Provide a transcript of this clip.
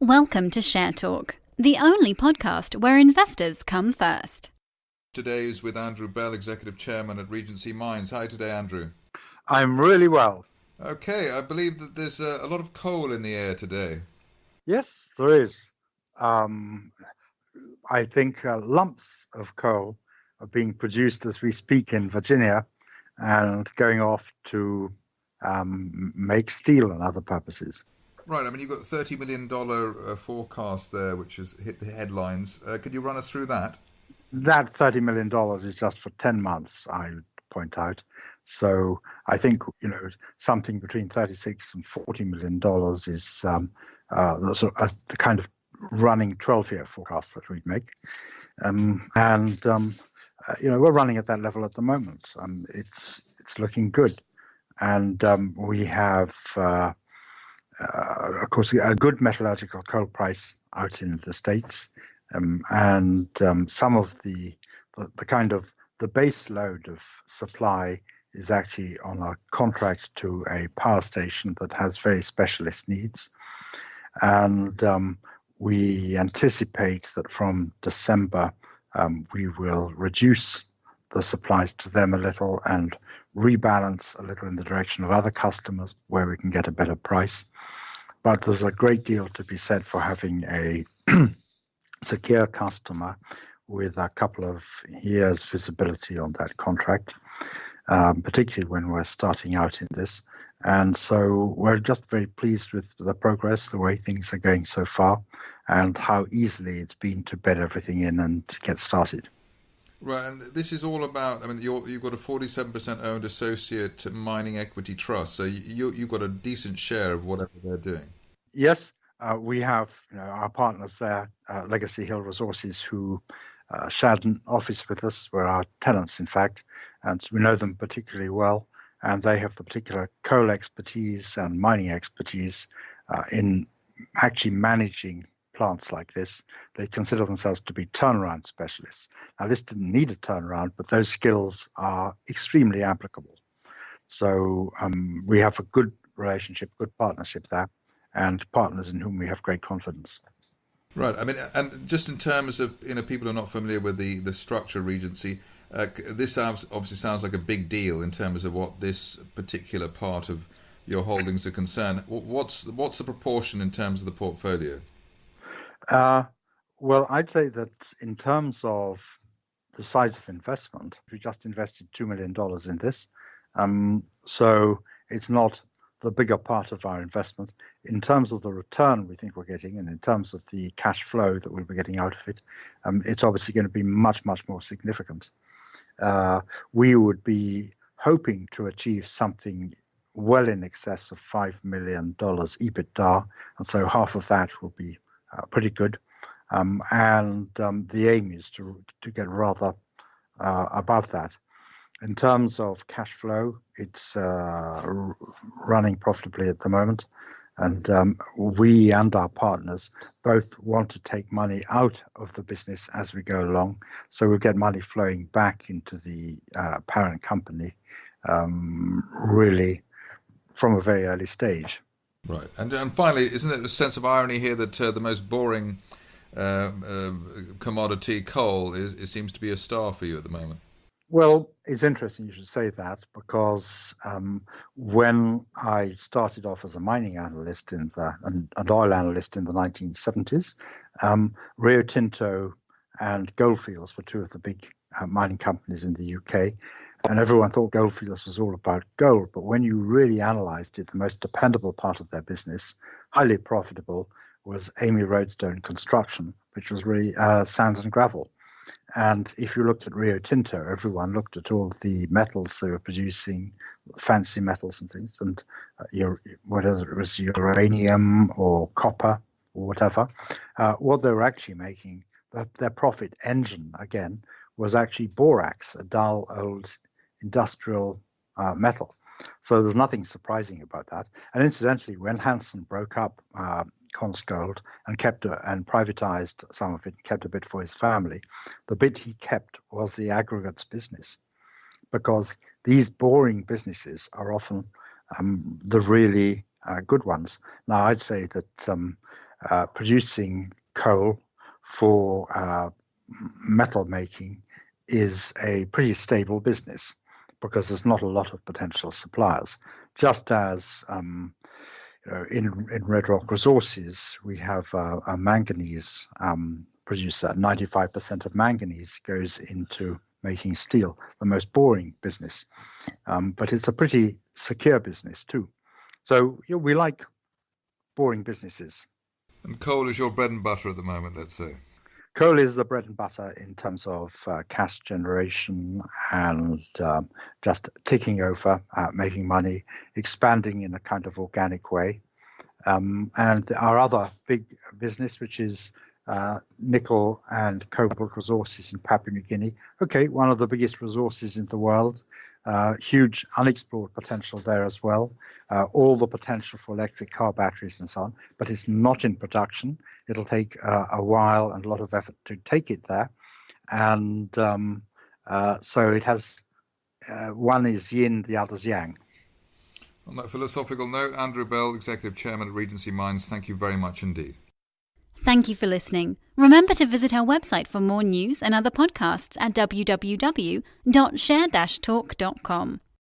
Welcome to Share Talk, the only podcast where investors come first. Today is with Andrew Bell, Executive Chairman at Regency Mines. Hi today, Andrew. I'm really well. Okay, I believe that there's a lot of coal in the air today. Yes, there is. I think lumps of coal are being produced as we speak in Virginia and going off to make steel and other purposes. Right, I mean, you've got a $30 million forecast there, which has hit the headlines. Could you run us through that? That $30 million is just for 10 months, I would point out. So I think, something between $36 and $40 million is the kind of running 12-year forecast that we'd make. We're running at that level at the moment. It's looking good. And we have, of course, a good metallurgical coal price out in the States. Some of the kind of the base load of supply is actually on a contract to a power station that has very specialist needs. And we anticipate that from December, we will reduce the supplies to them a little and rebalance a little in the direction of other customers where we can get a better price. But there's a great deal to be said for having a secure customer with a couple of years visibility on that contract, particularly when we're starting out in this. And so we're just very pleased with the progress, the way things are going so far, and how easily it's been to bed everything in and get started. Right, and this is all about, I mean, you've got a 47% owned associate mining equity trust, so you've got a decent share of whatever they're doing. Yes, we have our partners there, Legacy Hill Resources, who shared an office with us, were our tenants, in fact, and we know them particularly well, and they have the particular coal expertise and mining expertise in actually managing plants like this. They consider themselves to be turnaround specialists. Now, this didn't need a turnaround, but those skills are extremely applicable. So we have a good relationship, good partnership there, and partners in whom we have great confidence. Right. I mean, and just in terms of people who are not familiar with the structure of Regency, this obviously sounds like a big deal in terms of what this particular part of your holdings are concerned. What's the proportion in terms of the portfolio? Well, I'd say that in terms of the size of investment, we just invested $2 million in this. So it's not the bigger part of our investment. In terms of the return we think we're getting, and in terms of the cash flow that we'll be getting out of it, it's obviously going to be much, much more significant. We would be hoping to achieve something well in excess of $5 million EBITDA, and so half of that will be pretty good. The aim is to get rather above that. In terms of cash flow, it's running profitably at the moment, and we and our partners both want to take money out of the business as we go along, so we'll get money flowing back into the parent company really from a very early stage. Right, and finally, isn't it a sense of irony here that the most boring commodity, coal, it seems to be a star for you at the moment? Well, it's interesting you should say that, because when I started off as a mining analyst and oil analyst in the 1970s, Rio Tinto and Goldfields were two of the big mining companies in the UK. And everyone thought Goldfields was all about gold. But when you really analyzed it, the most dependable part of their business, highly profitable, was Amy Roadstone Construction, which was really sand and gravel. And if you looked at Rio Tinto, everyone looked at all the metals they were producing, fancy metals and things, and whether it was uranium or copper or whatever, what they were actually making, their profit engine, again, was actually borax, a dull old industrial metal. So there's nothing surprising about that. And incidentally, when Hansen broke up Consgold and privatized some of it, kept a bit for his family, the bit he kept was the aggregates business, because these boring businesses are often the really good ones. Now, I'd say that producing coal for metal making is a pretty stable business because there's not a lot of potential suppliers. Just as in Red Rock Resources, we have a manganese producer. 95% of manganese goes into making steel, the most boring business. But it's a pretty secure business too. So we like boring businesses. And coal is your bread and butter at the moment, let's say. Coal is the bread and butter in terms of cash generation and just ticking over, making money, expanding in a kind of organic way. And our other big business, which is nickel and cobalt resources in Papua New Guinea. Okay, one of the biggest resources in the world. Huge unexplored potential there as well. All the potential for electric car batteries and so on, but it's not in production. It'll take a while and a lot of effort to take it there. And so it has, one is yin, the other's yang. On that philosophical note, Andrew Bell, Executive Chairman at Regency Mines, thank you very much indeed. Thank you for listening. Remember to visit our website for more news and other podcasts at www.share-talk.com.